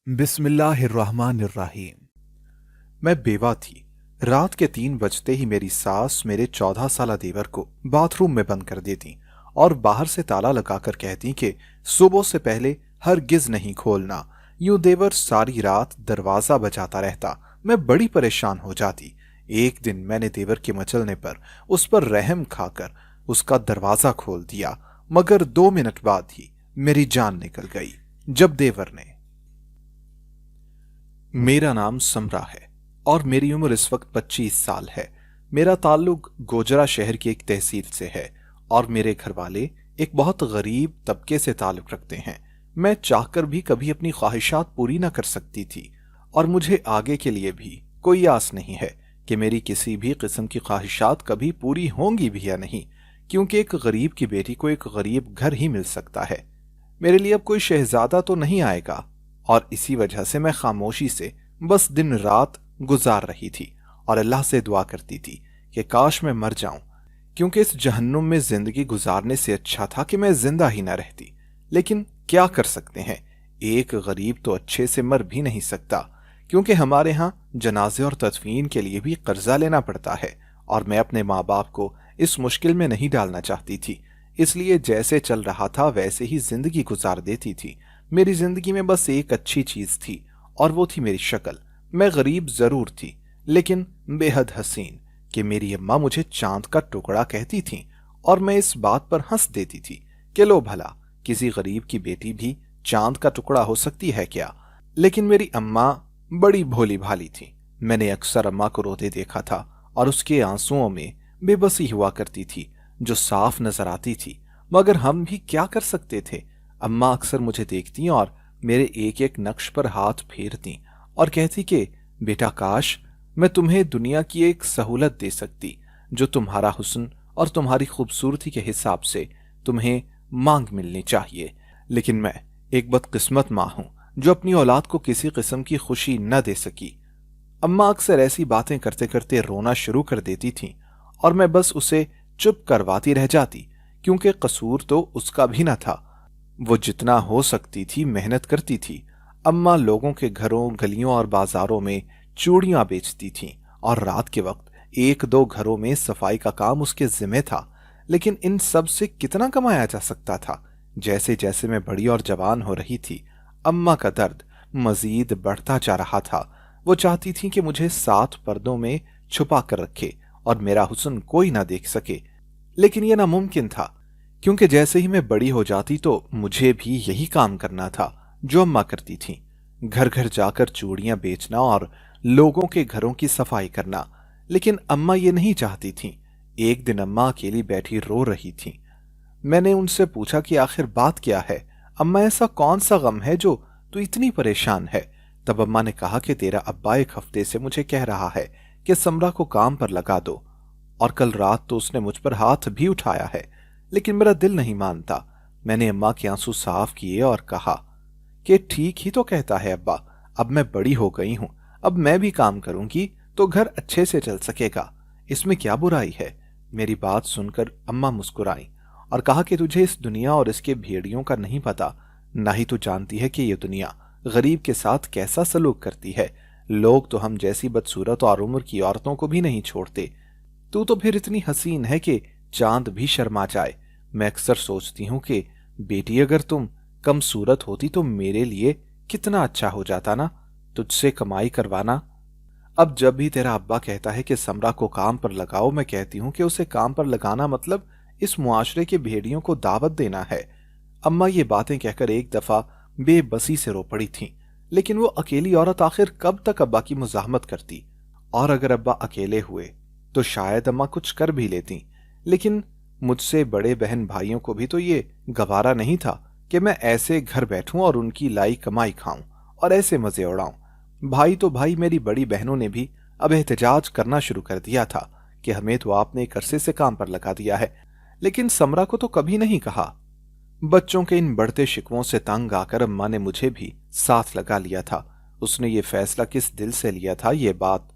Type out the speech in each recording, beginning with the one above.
बिस्मिल्लाहिर्रहमानिर्रहीम। मैं बेवा थी। रात के 3 बजते ही मेरी सास मेरे 14 साला देवर को बाथरूम में बंद कर देती और बाहर से ताला लगाकर कहती कि सुबह से पहले हरगिज नहीं खोलना। यूं देवर सारी रात दरवाजा बजाता रहता। मैं बड़ी परेशान हो जाती। एक दिन मैंने देवर के मचलने पर उस पर रहम खाकर उसका दरवाजा खोल दिया, मगर 2 मिनट बाद ही मेरी जान निकल गई जब देवर ने। मेरा नाम समरा है और मेरी उम्र इस वक्त 25 साल है। मेरा ताल्लुक गोजरा शहर की एक तहसील से है और मेरे घर वाले एक बहुत गरीब तबके से ताल्लुक रखते हैं। मैं चाहकर भी कभी अपनी ख्वाहिशात पूरी ना कर सकती थी और मुझे आगे के लिए भी कोई आस नहीं है कि मेरी किसी भी किस्म की ख्वाहिशात कभी पूरी होंगी भी या नहीं, क्योंकि एक गरीब की बेटी को एक गरीब घर ही मिल सकता है। मेरे लिए अब कोई शहजादा तो नहीं आएगा और इसी वजह से मैं खामोशी से बस दिन रात गुजार रही थी और अल्लाह से दुआ करती थी कि काश मैं मर जाऊं, क्योंकि इस जहन्नुम में जिंदगी गुजारने से अच्छा था कि मैं जिंदा ही ना रहती। लेकिन क्या कर सकते हैं, एक गरीब तो अच्छे से मर भी नहीं सकता, क्योंकि हमारे यहाँ जनाजे और तदफीन के लिए भी कर्जा लेना पड़ता है और मैं अपने माँ बाप को इस मुश्किल में नहीं डालना चाहती थी। इसलिए जैसे चल रहा था वैसे ही जिंदगी गुजार देती थी। मेरी जिंदगी में बस एक अच्छी चीज थी और वो थी मेरी शक्ल। मैं गरीब जरूर थी लेकिन बेहद हसीन कि मेरी अम्मा मुझे चांद का टुकड़ा कहती थी और मैं इस बात पर हंस देती थी कि लो भला, किसी गरीब की बेटी भी चांद का टुकड़ा हो सकती है क्या। लेकिन मेरी अम्मा बड़ी भोली भाली थी। मैंने अक्सर अम्मा को रोते देखा था और उसके आंसुओं में बेबसी हुआ करती थी जो साफ नजर आती थी, मगर हम भी क्या कर सकते थे। अम्मा अक्सर मुझे देखती और मेरे एक एक नक्श पर हाथ फेरती और कहती कि बेटा, काश मैं तुम्हें दुनिया की एक सहूलत दे सकती जो तुम्हारा हुस्न और तुम्हारी खूबसूरती के हिसाब से तुम्हें मांग मिलनी चाहिए। लेकिन मैं एक बदकिस्मत माँ हूं जो अपनी औलाद को किसी किस्म की खुशी न दे सकी। अम्मा अक्सर ऐसी बातें करते करते रोना शुरू कर देती थीं और मैं बस उसे चुप करवाती रह जाती, क्योंकि कसूर तो उसका भी न था। वो जितना हो सकती थी मेहनत करती थी। अम्मा लोगों के घरों, गलियों और बाजारों में चूड़ियां बेचती थीं और रात के वक्त 1-2 घरों में सफाई का काम उसके जिम्मे था। लेकिन इन सब से कितना कमाया जा सकता था। जैसे जैसे मैं बड़ी और जवान हो रही थी, अम्मा का दर्द मजीद बढ़ता जा रहा था। वो चाहती थी कि मुझे 7 पर्दों में छुपा कर रखे और मेरा हुस्न कोई ना देख सके। लेकिन यह नामुमकिन था, क्योंकि जैसे ही मैं बड़ी हो जाती तो मुझे भी यही काम करना था जो अम्मा करती थीं, घर घर जाकर चूड़ियां बेचना और लोगों के घरों की सफाई करना। लेकिन अम्मा ये नहीं चाहती थीं। एक दिन अम्मा अकेली बैठी रो रही थीं। मैंने उनसे पूछा कि आखिर बात क्या है अम्मा, ऐसा कौन सा गम है जो तू इतनी परेशान है। तब अम्मा ने कहा कि तेरा अब्बा 1 हफ्ते से मुझे कह रहा है कि समरा को काम पर लगा दो, और कल रात तो उसने मुझ पर हाथ भी उठाया है, लेकिन मेरा दिल नहीं मानता। मैंने अम्मा के आंसू साफ किए और कहा कि ठीक ही तो कहता है अब्बा, अब मैं बड़ी हो गई हूं, अब मैं भी काम करूंगी तो घर अच्छे से चल सकेगा, इसमें क्या बुराई है। मेरी बात सुनकर अम्मा मुस्कुराई और कहा कि तुझे इस दुनिया और इसके भेड़ियों का नहीं पता, ना ही तू जानती है कि ये दुनिया गरीब के साथ कैसा सलूक करती है। लोग तो हम जैसी बदसूरत और उम्र की औरतों को भी नहीं छोड़ते। तू तो फिर इतनी हसीन है कि चांद भी शर्मा जाए। मैं अक्सर सोचती हूँ कि बेटी, अगर तुम कम सूरत होती तो मेरे लिए कितना अच्छा हो जाता ना, तुझसे कमाई करवाना। अब जब भी तेरा अब्बा कहता है कि समरा को काम पर लगाओ, मैं कहती हूँ कि उसे काम पर लगाना मतलब इस मुआशरे के भेड़ियों को दावत देना है। अम्मा ये बातें कहकर एक दफा बेबसी से रो पड़ी थीं। लेकिन वो अकेली औरत आखिर कब तक अब्बा की मुजाहमत करती, और अगर अब्बा अकेले हुए तो शायद अम्मा कुछ कर भी लेती। लेकिन मुझसे बड़े बहन भाइयों को भी तो ये गवारा नहीं था कि मैं ऐसे घर बैठूं और उनकी लाई कमाई खाऊं और ऐसे मजे उड़ाऊं। भाई तो भाई, मेरी बड़ी बहनों ने भी अब एहतजाज करना शुरू कर दिया था कि हमें तो आपने एक अरसे से काम पर लगा दिया है, लेकिन समरा को तो कभी नहीं कहा। बच्चों के इन बढ़ते शिकवों से तंग आकर अम्मा ने मुझे भी साथ लगा लिया था। उसने ये फैसला किस दिल से लिया था, ये बात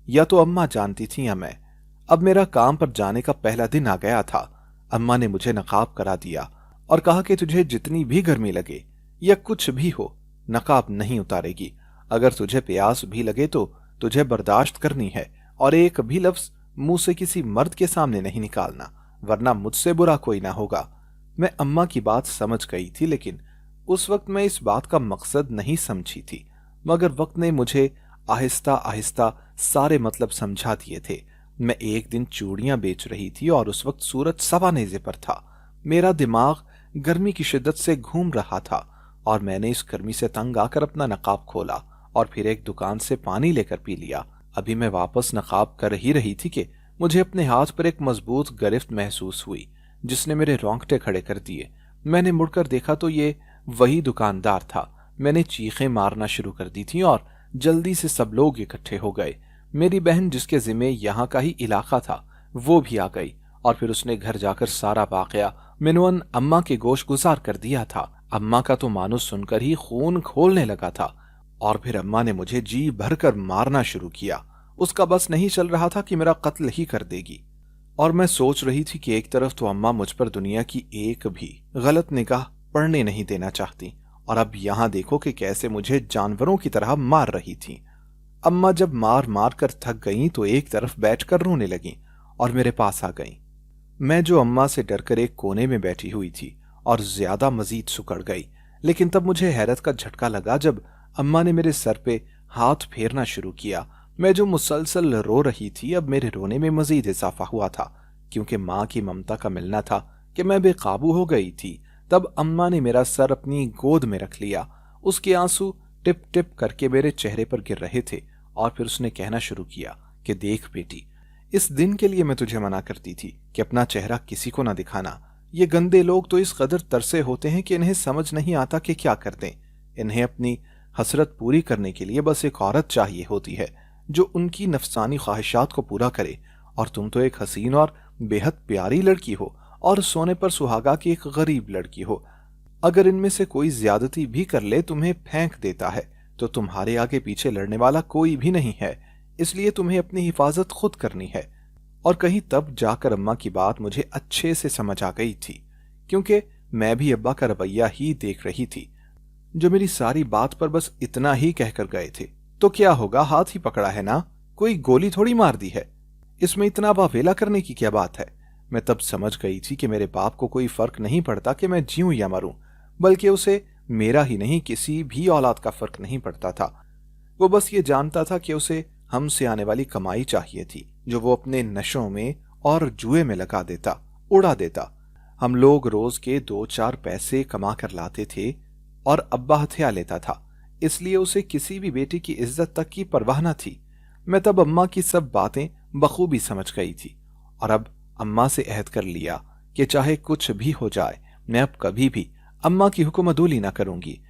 या तो अम्मा जानती थी या मैं। अब मेरा काम पर जाने का पहला दिन आ गया था। अम्मा ने मुझे नकाब करा दिया और कहा कि तुझे जितनी भी गर्मी लगे या कुछ भी हो, नकाब नहीं उतारेगी। अगर तुझे प्यास भी लगे तो तुझे बर्दाश्त करनी है, और एक भी लफ्ज मुंह से किसी मर्द के सामने नहीं निकालना, वरना मुझसे बुरा कोई ना होगा। मैं अम्मा की बात समझ गई थी, लेकिन उस वक्त मैं इस बात का मकसद नहीं समझी थी। मगर वक्त ने मुझे आहिस्ता आहिस्ता सारे मतलब समझा दिए थे। मैं एक दिन चूड़ियां बेच रही थी और उस वक्त सूरज सवा नेज़े पर था। मेरा दिमाग गर्मी की शिद्दत से घूम रहा था और मैंने इस गर्मी से तंग आकर अपना नकाब खोला और फिर एक दुकान से पानी लेकर पी लिया। अभी मैं वापस नकाब कर ही रही थी कि मुझे अपने हाथ पर एक मजबूत गिरफ्त महसूस हुई, जिसने मेरे रोंगटे खड़े कर दिए। मैंने मुड़कर देखा तो ये वही दुकानदार था। मैंने चीखें मारना शुरू कर दी थी और जल्दी से सब लोग इकट्ठे हो गए। मेरी बहन, जिसके जिम्मे यहाँ का ही इलाका था, वो भी आ गई और फिर उसने घर जाकर सारा वाकया मिनवन अम्मा के गोश गुजार कर दिया था। अम्मा का तो मानो सुनकर ही खून खोलने लगा था और फिर अम्मा ने मुझे जी भरकर मारना शुरू किया। उसका बस नहीं चल रहा था कि मेरा कत्ल ही कर देगी। और मैं सोच रही थी कि एक तरफ तो अम्मा मुझ पर दुनिया की एक भी गलत निगाह पड़ने नहीं देना चाहती, और अब यहां देखो कि कैसे मुझे जानवरों की तरह मार रही थी। अम्मा जब मार मार कर थक गईं तो एक तरफ बैठकर रोने लगीं और मेरे पास आ गईं। मैं जो अम्मा से डरकर एक कोने में बैठी हुई थी और ज्यादा मजीद सुकड़ गई। लेकिन तब मुझे हैरत का झटका लगा जब अम्मा ने मेरे सर पे हाथ फेरना शुरू किया। मैं जो मुसलसल रो रही थी, अब मेरे रोने में मजीद इजाफा हुआ था, क्योंकि माँ की ममता का मिलना था कि मैं बेकाबू हो गई थी। तब अम्मा ने मेरा सर अपनी गोद में रख लिया। उसके आंसू टिप टिप करके मेरे चेहरे पर गिर रहे थे और फिर उसने कहना शुरू किया कि देख बेटी, इस दिन के लिए मैं तुझे मना करती थी कि अपना चेहरा किसी को ना दिखाना। ये गंदे लोग तो इस कदर तरसे होते हैं कि इन्हें समझ नहीं आता कि क्या कर दें। इन्हें अपनी हसरत पूरी करने के लिए बस एक औरत चाहिए होती है जो उनकी नफसानी ख्वाहिशात को पूरा करे, और तुम तो एक हसीन और बेहद प्यारी लड़की हो और सोने पर सुहागा की एक गरीब लड़की हो। अगर इनमें से कोई ज्यादती भी कर ले, तुम्हें फेंक देता है तो तुम्हारे आगे पीछे लड़ने वाला कोई भी नहीं है। इसलिए तुम्हें अपनी हिफाजत खुद करनी है। और कहीं तब जाकर अम्मा की बात मुझे अच्छे से समझ आ गई थी, क्योंकि मैं भी अब्बा का रवैया ही देख रही थी, जो मेरी सारी बात पर बस इतना ही कहकर गए थे, तो क्या होगा, हाथ ही पकड़ा है ना, कोई गोली थोड़ी मार दी है, इसमें इतना बावेला करने की क्या बात है। मैं तब समझ गई थी कि मेरे बाप को कोई फर्क नहीं पड़ता कि मैं जीऊं या मरूं, बल्कि उसे मेरा ही नहीं किसी भी औलाद का फर्क नहीं पड़ता था। वो बस ये जानता था कि उसे हमसे आने वाली कमाई चाहिए थी, जो वो अपने नशों में और जुए में लगा देता, उड़ा देता। हम लोग रोज के 2-4 पैसे कमा कर लाते थे और अब्बा हथिया लेता था, इसलिए उसे किसी भी बेटी की इज्जत तक की परवाह न थी। मैं तब अम्मा की सब बातें बखूबी समझ गई थी और अब अम्मा से अहद कर लिया कि चाहे कुछ भी हो जाए, मैं अब कभी भी अम्मा की हुक्मदूली ना करूंगी,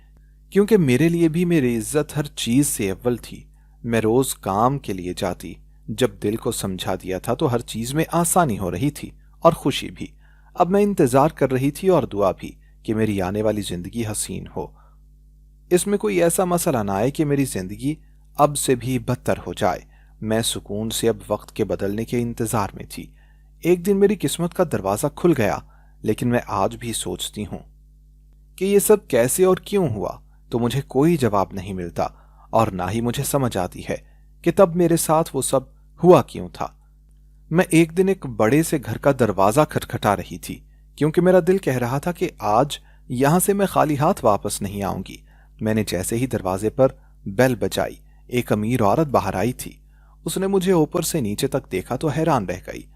क्योंकि मेरे लिए भी मेरी इज्जत हर चीज से अव्वल थी। मैं रोज काम के लिए जाती। जब दिल को समझा दिया था तो हर चीज में आसानी हो रही थी और खुशी भी। अब मैं इंतजार कर रही थी और दुआ भी कि मेरी आने वाली जिंदगी हसीन हो। इसमें कोई ऐसा मसला ना आए कि मेरी जिंदगी अब से भी बदतर हो जाए। मैं सुकून से अब वक्त के बदलने के इंतजार में थी। एक दिन मेरी किस्मत का दरवाजा खुल गया, लेकिन मैं आज भी सोचती हूं कि ये सब कैसे और क्यों हुआ, तो मुझे कोई जवाब नहीं मिलता और ना ही मुझे समझ आती है कि तब मेरे साथ वो सब हुआ क्यों था। मैं एक दिन एक बड़े से घर का दरवाजा खटखटा रही थी, क्योंकि मेरा दिल कह रहा था कि आज यहां से मैं खाली हाथ वापस नहीं आऊंगी। मैंने जैसे ही दरवाजे पर बेल बजाई, एक अमीर औरत बाहर आई थी। उसने मुझे ऊपर से नीचे तक देखा तो हैरान रह गई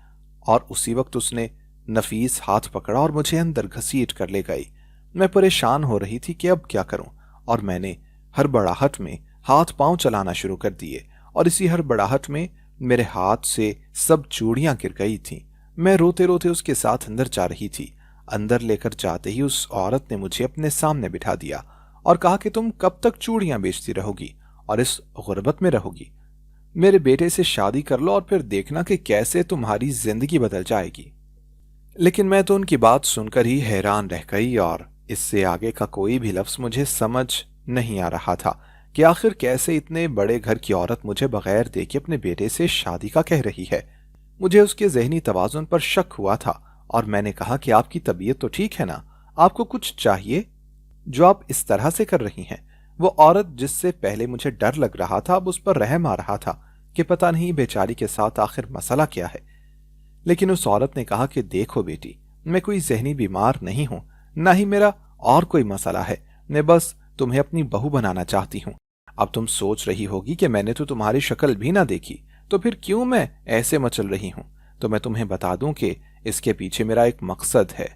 और उसी वक्त उसने नफीस हाथ पकड़ा और मुझे अंदर घसीट कर ले गई। मैं परेशान हो रही थी कि अब क्या करूं, और मैंने हड़बड़ाहट में हाथ पांव चलाना शुरू कर दिए और इसी हड़बड़ाहट में मेरे हाथ से सब चूड़ियां गिर गई थीं। मैं रोते रोते उसके साथ अंदर जा रही थी। अंदर लेकर जाते ही उस औरत ने मुझे अपने सामने बिठा दिया और कहा कि तुम कब तक चूड़ियां बेचती रहोगी और इस गुर्बत में रहोगी। मेरे बेटे से शादी कर लो और फिर देखना कि कैसे तुम्हारी जिंदगी बदल जाएगी। लेकिन मैं तो उनकी बात सुनकर ही हैरान रह गई और इससे आगे का कोई भी लफ्ज मुझे समझ नहीं आ रहा था कि आखिर कैसे इतने बड़े घर की औरत मुझे बगैर देखे अपने बेटे से शादी का कह रही है। मुझे उसके जहनी तवाजुन पर शक हुआ था और मैंने कहा कि आपकी तबीयत तो ठीक है ना, आपको कुछ चाहिए जो आप इस तरह से कर रही हैं। वो औरत जिससे पहले मुझे डर लग रहा था अब उस पर रहम आ रहा था कि पता नहीं बेचारी के साथ आखिर मसला क्या है। लेकिन उस औरत ने कहा कि देखो बेटी, मैं कोई जहनी बीमार नहीं हूं, ना ही मेरा और कोई मसला है। मैं बस तुम्हें अपनी बहू बनाना चाहती हूं। अब तुम सोच रही होगी कि मैंने तो तुम्हारी शक्ल भी ना देखी, तो फिर क्यों मैं ऐसे मचल रही हूं। तो मैं तुम्हें बता दूं कि इसके पीछे मेरा एक मकसद है,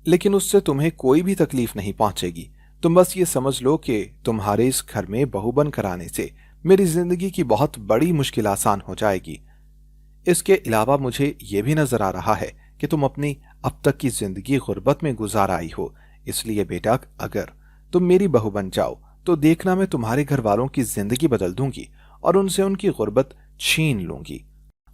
लेकिन उससे तुम्हें कोई भी तकलीफ नहीं पहुंचेगी। तुम बस ये समझ लो कि तुम्हारे इस घर में बहू बन कर आने से मेरी जिंदगी की बहुत बड़ी मुश्किल आसान हो जाएगी। इसके अलावा मुझे ये भी नजर आ रहा है कि तुम अपनी अब तक की जिंदगी गुर्बत में गुजार आई हो, इसलिए बेटा अगर तुम मेरी बहू बन जाओ तो देखना मैं तुम्हारे घर वालों की जिंदगी बदल दूंगी और उनसे उनकी गुर्बत छीन लूंगी।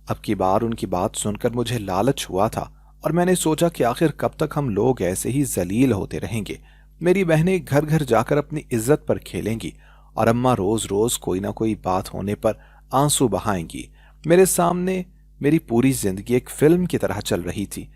अब की बार उनकी बात सुनकर मुझे लालच हुआ था और मैंने सोचा कि आखिर कब तक हम लोग ऐसे ही जलील होते रहेंगे। मेरी बहनें घर घर जाकर अपनी इज्जत पर खेलेंगी और अम्मा रोज रोज कोई ना कोई बात होने पर आंसू बहाएंगी। मेरे सामने मेरी पूरी जिंदगी एक फिल्म की तरह चल रही थी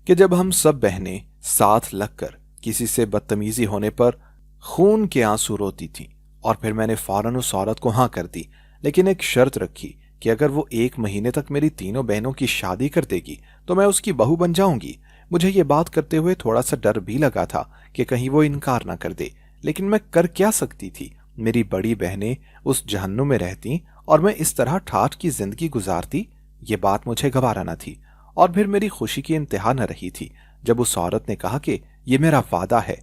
कि जब हम सब बहनें साथ लगकर किसी से बदतमीजी होने पर खून के आंसू रोती थीं और फिर मैंने फौरन उस औरत को हाँ कर दी, लेकिन एक शर्त रखी कि अगर वो 1 महीने तक मेरी तीनों बहनों की शादी कर देगी तो मैं उसकी बहू बन जाऊंगी। मुझे ये बात करते हुए थोड़ा सा डर भी लगा था कि कहीं वो इनकार ना कर दे, लेकिन मैं कर क्या सकती थी। मेरी बड़ी बहनें उस जहन्नुम में रहती और मैं इस तरह ठाठ की जिंदगी गुजारती, ये बात मुझे गवारा न थी। और फिर मेरी खुशी की इंतहा न रही थी जब उस औरत ने कहा कि ये मेरा वादा है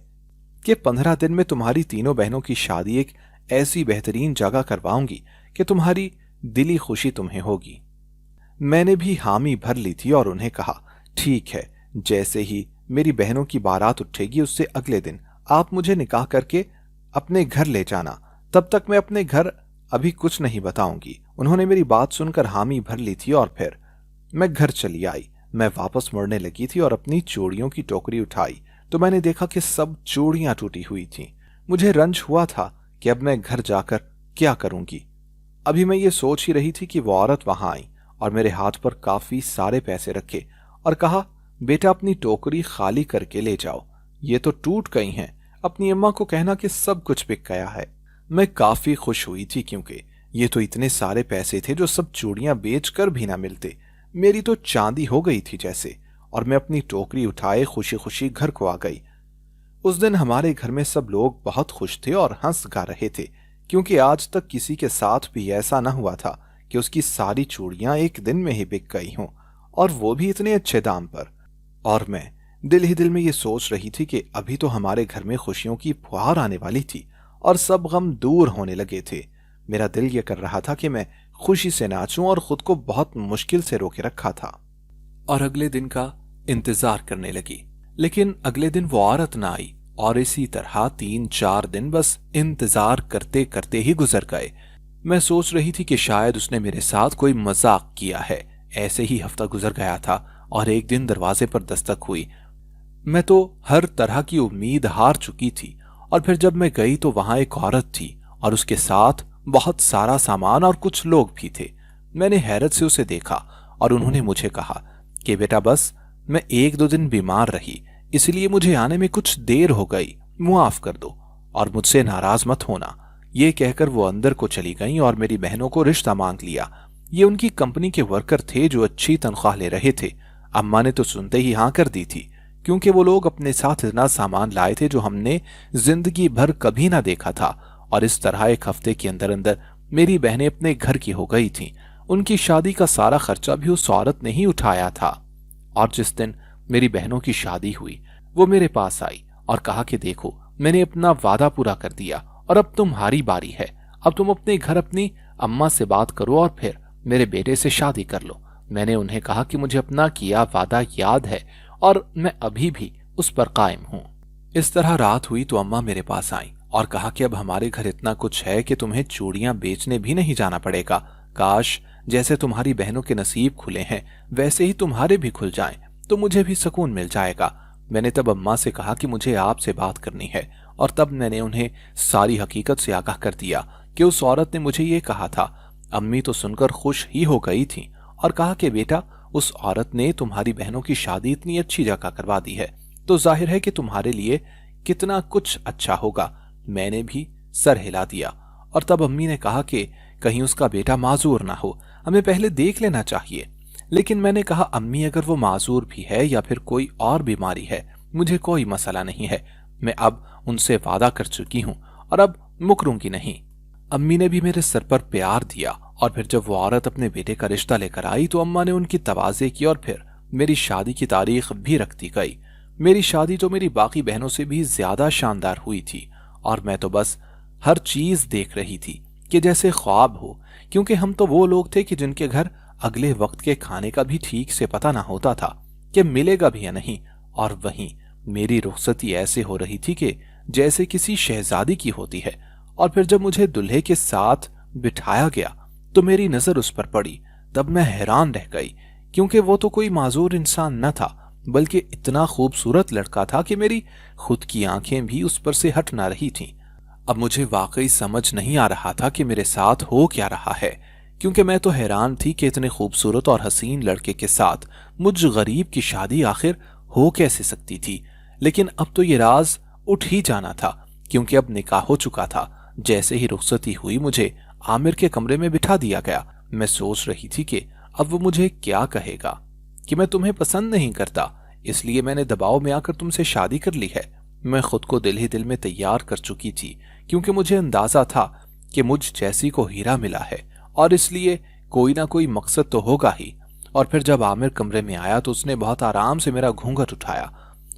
कि 15 दिन में तुम्हारी तीनों बहनों की शादी एक ऐसी बेहतरीन जगह करवाऊंगी कि तुम्हारी दिली खुशी तुम्हें होगी। मैंने भी हामी भर ली थी और उन्हें कहा, ठीक है, जैसे ही मेरी बहनों की बारात उठेगी उससे अगले दिन आप मुझे निकाह करके अपने घर ले जाना, तब तक मैं अपने घर अभी कुछ नहीं बताऊंगी। उन्होंने मेरी बात सुनकर हामी भर ली थी और फिर मैं घर चली आई। मैं वापस मुड़ने लगी थी और अपनी चूड़ियों की टोकरी उठाई तो मैंने देखा कि सब चूड़ियां टूटी हुई थीं। मुझे रंज हुआ था कि अब मैं घर जाकर क्या करूंगी। अभी मैं ये सोच ही रही थी कि वो औरत वहां आई और मेरे हाथ पर काफी सारे पैसे रखे और कहा, बेटा अपनी टोकरी खाली करके ले जाओ, ये तो टूट गई हैं। अपनी अम्मा को कहना कि सब कुछ बिक गया है। मैं काफी खुश हुई थी क्योंकि ये तो इतने सारे पैसे थे जो सब चूड़ियां बेचकर भी ना मिलते। मेरी तो चांदी हो गई थी जैसे। और मैं अपनी टोकरी उठाए खुशी खुशी घर को आ गई। उस दिन हमारे घर में सब लोग बहुत खुश थे और हंस गा रहे थे क्योंकि आज तक किसी के साथ भी ऐसा न हुआ था कि उसकी सारी चूड़ियां एक दिन में ही बिक गई हों, और वो भी इतने अच्छे दाम पर। और मैं दिल ही दिल में ये सोच रही थी कि अभी तो हमारे घर में खुशियों की फुहार आने वाली थी और सब गम दूर होने लगे थे। मेरा दिल ये कर रहा था कि मैं खुशी से नाचूं और खुद को बहुत मुश्किल से रोके रखा था और अगले दिन का इंतजार करने लगी। लेकिन अगले दिन वो औरत ना आई और इसी तरह 3-4 दिन बस इंतजार करते करते ही गुजर गए। मैं सोच रही थी कि शायद उसने मेरे साथ कोई मजाक किया है। ऐसे ही हफ्ता गुजर गया था और एक दिन दरवाजे पर दस्तक हुई। मैं तो हर तरह की उम्मीद हार चुकी थी और फिर जब मैं गई तो वहां एक औरत थी और उसके साथ बहुत सारा सामान और कुछ लोग भी थे। मैंने हैरत से उसे देखा और उन्होंने मुझे कहा कि बेटा बस मैं 1-2 दिन बीमार रही, इसलिए मुझे आने में कुछ देर हो गई, मुआफ कर दो और मुझसे नाराज मत होना। ये कहकर वो अंदर को चली गईं और मेरी बहनों को रिश्ता मांग लिया। ये उनकी कंपनी के वर्कर थे जो अच्छी तनख्वाह ले रहे थे। अम्मा ने तो सुनते ही हाँ कर दी थी क्योंकि वो लोग अपने साथ इतना सामान लाए थे जो हमने जिंदगी भर कभी ना देखा था। और इस तरह एक हफ्ते के अंदर अंदर मेरी बहनें अपने घर की हो गई थीं। उनकी शादी का सारा खर्चा भी उस औरत ने ही उठाया था। और जिस दिन मेरी बहनों की शादी हुई वो मेरे पास आई और कहा कि देखो मैंने अपना वादा पूरा कर दिया और अब तुम्हारी बारी है। अब तुम अपने घर अपनी अम्मा से बात करो और फिर मेरे बेटे से शादी कर लो। मैंने उन्हें कहा कि मुझे अपना किया वादा याद है और मैं अभी भी उस पर कायम हूं। इस तरह रात हुई तो अम्मा मेरे पास आई और कहा कि अब हमारे घर इतना कुछ है कि तुम्हें चूड़ियां बेचने भी नहीं जाना पड़ेगा। काश जैसे तुम्हारी बहनों के नसीब खुले हैं वैसे ही तुम्हारे भी खुल जाएं, तो मुझे भी सुकून मिल जाएगा। मैंने तब अम्मा से कहा कि मुझे आपसे बात करनी है और तब मैंने उन्हें सारी हकीकत से आगाह कर दिया कि उस औरत ने मुझे ये कहा था। अम्मी तो सुनकर खुश ही हो गई थी और कहा कि बेटा उस औरत ने तुम्हारी बहनों की शादी इतनी अच्छी जगह करवा दी है तो जाहिर है कि तुम्हारे लिए कितना कुछ अच्छा होगा। मैंने भी सर हिला दिया। और तब अम्मी ने कहा कि कहीं उसका बेटा माजूर ना हो, हमें पहले देख लेना चाहिए। लेकिन मैंने कहा, अम्मी अगर वो माजूर भी है या फिर कोई और बीमारी है, मुझे कोई मसला नहीं है। मैं अब उनसे वादा कर चुकी हूँ और अब मुकरूंगी नहीं। अम्मी ने भी मेरे सर पर प्यार दिया और फिर जब वो औरत अपने बेटे का रिश्ता लेकर आई तो अम्मा ने उनकी तवाज़े की और फिर मेरी शादी की तारीख भी रख दी गई। मेरी शादी तो मेरी बाकी बहनों से भी ज्यादा शानदार हुई थी और मैं तो बस हर चीज देख रही थी कि जैसे ख्वाब हो, क्योंकि हम तो वो लोग थे कि जिनके घर अगले वक्त के खाने का भी ठीक से पता ना होता था कि मिलेगा भी या नहीं। और वहीं मेरी रुखसती ऐसे हो रही थी कि जैसे किसी शहजादी की होती है। और फिर जब मुझे दूल्हे के साथ बिठाया गया तो मेरी नजर उस पर पड़ी। तब मैं हैरान रह गई, क्योंकि वो तो कोई माजूर इंसान न था बल्कि इतना खूबसूरत लड़का था कि मेरी खुद की आंखें भी उस पर से हट ना रही थीं। अब मुझे वाकई समझ नहीं आ रहा था कि मेरे साथ हो क्या रहा है, क्योंकि मैं तो हैरान थी कि इतने खूबसूरत और हसीन लड़के के साथ मुझ गरीब की शादी आखिर हो कैसे सकती थी। लेकिन अब तो ये राज उठ ही जाना था, क्योंकि अब निकाह हो चुका था। जैसे ही रुखसती हुई मुझे आमिर के कमरे में बिठा दिया गया। मैं सोच रही थी कि अब वो मुझे क्या कहेगा कि मैं तुम्हें पसंद नहीं करता, इसलिए मैंने दबाव में आकर तुमसे शादी कर ली है। मैं खुद को दिल ही दिल में तैयार कर चुकी थी, क्योंकि मुझे अंदाजा था कि मुझ जैसी को हीरा मिला है और इसलिए कोई ना कोई मकसद तो होगा ही। और फिर जब आमिर कमरे में आया तो उसने बहुत आराम से मेरा घूंघट उठाया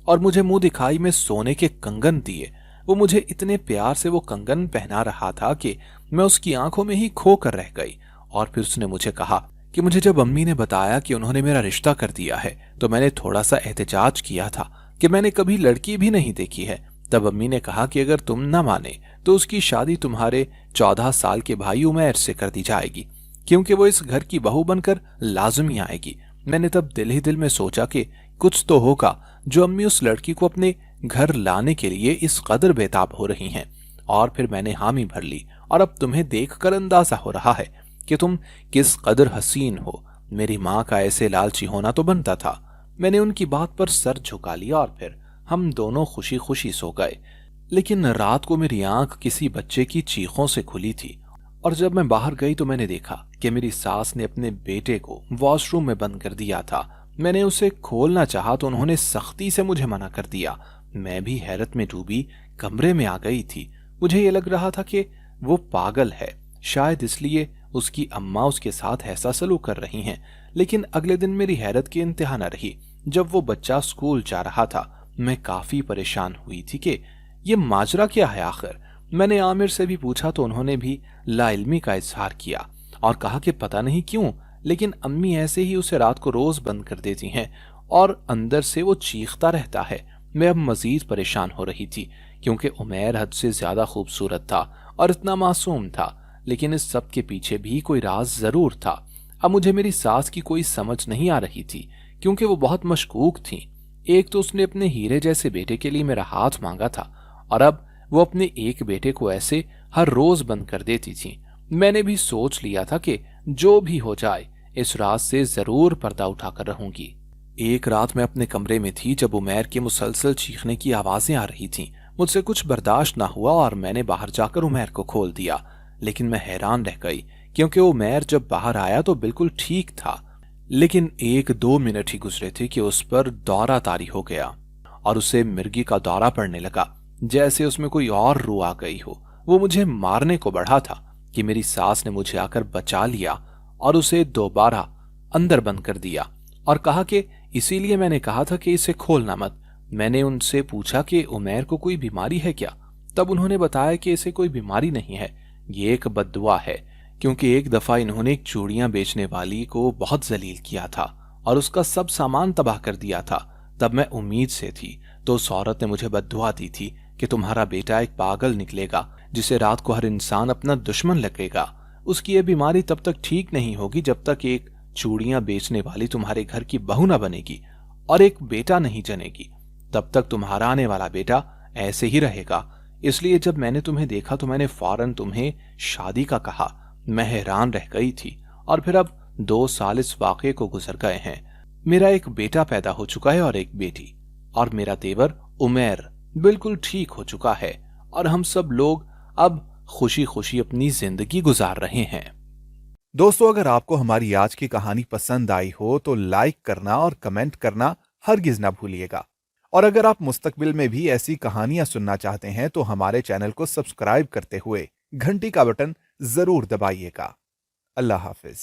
और मुझे मुंह दिखाई में सोने के कंगन दिए। वो मुझे इतने प्यार से वो कंगन पहना रहा था कि मैं उसकी आंखों में ही खो कर रह गई। और फिर उसने मुझे कहा कि मुझे जब अम्मी ने बताया कि उन्होंने मेरा रिश्ता कर दिया है तो मैंने थोड़ा सा एहतजाज किया था कि मैंने कभी लड़की भी नहीं देखी है। तब अम्मी ने कहा कि अगर तुम न माने तो उसकी शादी तुम्हारे 14 साल के भाई उमैर से कर दी जाएगी, क्योंकि वो इस घर की बहू बनकर लाजमी आएगी। मैंने तब दिल ही दिल में सोचा कि कुछ तो होगा जो अम्मी उस लड़की को अपने घर लाने के लिए इस कदर बेताब हो रही हैं। और फिर मैंने हामी भर ली और अब तुम्हें देखकर अंदाजा हो रहा है कि तुम किस कदर हसीन हो। मेरी माँ का ऐसे लालची होना तो बनता था। मैंने उनकी बात पर सर झुका लिया और फिर हम दोनों खुशी खुशी सो गए। लेकिन रात को मेरी आंख किसी बच्चे की चीखों से खुली थी और जब मैं बाहर गई तो मैंने देखा कि मेरी सास ने अपने बेटे को वॉशरूम में बंद कर दिया था। मैंने उसे खोलना चाहा तो उन्होंने सख्ती से मुझे मना कर दिया। मैं भी हैरत में डूबी कमरे में आ गई थी। मुझे ये लग रहा था कि वो पागल है, शायद इसलिए उसकी अम्मा उसके साथ ऐसा सलूक कर रही हैं। लेकिन अगले दिन मेरी हैरत की इंतहा न रही। जब वो बच्चा स्कूल जा रहा था मैं काफी परेशान हुई थी कि ये माजरा क्या है आखिर। मैंने आमिर से भी पूछा तो उन्होंने भी लाइल्मी का इजहार किया और कहा कि पता नहीं क्यों, लेकिन अम्मी ऐसे ही उसे रात को रोज बंद कर देती हैं और अंदर से वो चीखता रहता है। मैं अब मजीद परेशान हो रही थी, क्योंकि उमैर हद से ज्यादा खूबसूरत था और इतना मासूम था। लेकिन इस सब के पीछे भी कोई राज जरूर था। अब मुझे मेरी सास की कोई समझ नहीं आ रही थी, क्योंकि वो बहुत मशकूक थी। एक तो उसने अपने हीरे जैसे बेटे के लिए मेरा हाथ मांगा था और अब वो अपने एक बेटे को ऐसे हर रोज बंद कर देती थी। मैंने भी सोच लिया था कि जो भी हो जाए इस रात से जरूर पर्दा उठाकर रहूंगी। एक रात मैं अपने कमरे में थी जब उमैर के मुसलसल चीखने की आवाजें आ रही थीं। मुझसे कुछ बर्दाश्त ना हुआ और मैंने बाहर जाकर उमैर को खोल दिया। लेकिन मैं हैरान रह गई, क्योंकि उमैर जब बाहर आया तो बिल्कुल ठीक था। लेकिन 1-2 मिनट ही गुजरे थे कि उस पर दौरा तारी हो गया और उसे मिर्गी का दौरा पड़ने लगा, जैसे उसमें कोई और रूह आ गई हो। वो मुझे मारने को बढ़ा था कि मेरी सास ने मुझे आकर बचा लिया और उसे दोबारा अंदर बंद कर दिया और कहा कि इसीलिए मैंने कहा था कि इसे खोलना मत। मैंने उनसे पूछा कि उमैर को कोई बीमारी है क्या। तब उन्होंने बताया कि इसे कोई बीमारी नहीं है, ये एक बद्दुआ है, क्योंकि एक दफा इन्होंने एक चूड़ियां बेचने वाली को बहुत जलील किया था और उसका सब सामान तबाह कर दिया था। तब मैं उम्मीद से थी तो उस औरत ने मुझे बद्दुआ दी थी कि तुम्हारा बेटा एक पागल निकलेगा जिसे रात को हर इंसान अपना दुश्मन लगेगा। उसकी ये बीमारी तब तक ठीक नहीं होगी जब तक एक चूड़ियां बेचने वाली तुम्हारे घर की बहू न बनेगी और एक बेटा नहीं जनेगी। तब तक तुम्हारा आने वाला बेटा ऐसे ही रहेगा। इसलिए जब मैंने तुम्हें देखा तो मैंने फौरन तुम्हें शादी का कहा। मैं हैरान रह गई थी। और फिर अब 2 साल इस वाक़े को गुजर गए हैं। मेरा एक बेटा पैदा हो चुका है और एक बेटी, और मेरा देवर उमैर बिल्कुल ठीक हो चुका है और हम सब लोग अब खुशी खुशी अपनी जिंदगी गुजार रहे हैं। दोस्तों, अगर आपको हमारी आज की कहानी पसंद आई हो तो लाइक करना और कमेंट करना हरगिज ना भूलिएगा। और अगर आप मुस्तकबिल में भी ऐसी कहानियां सुनना चाहते हैं तो हमारे चैनल को सब्सक्राइब करते हुए घंटी का बटन जरूर दबाइएगा। अल्लाह हाफिज।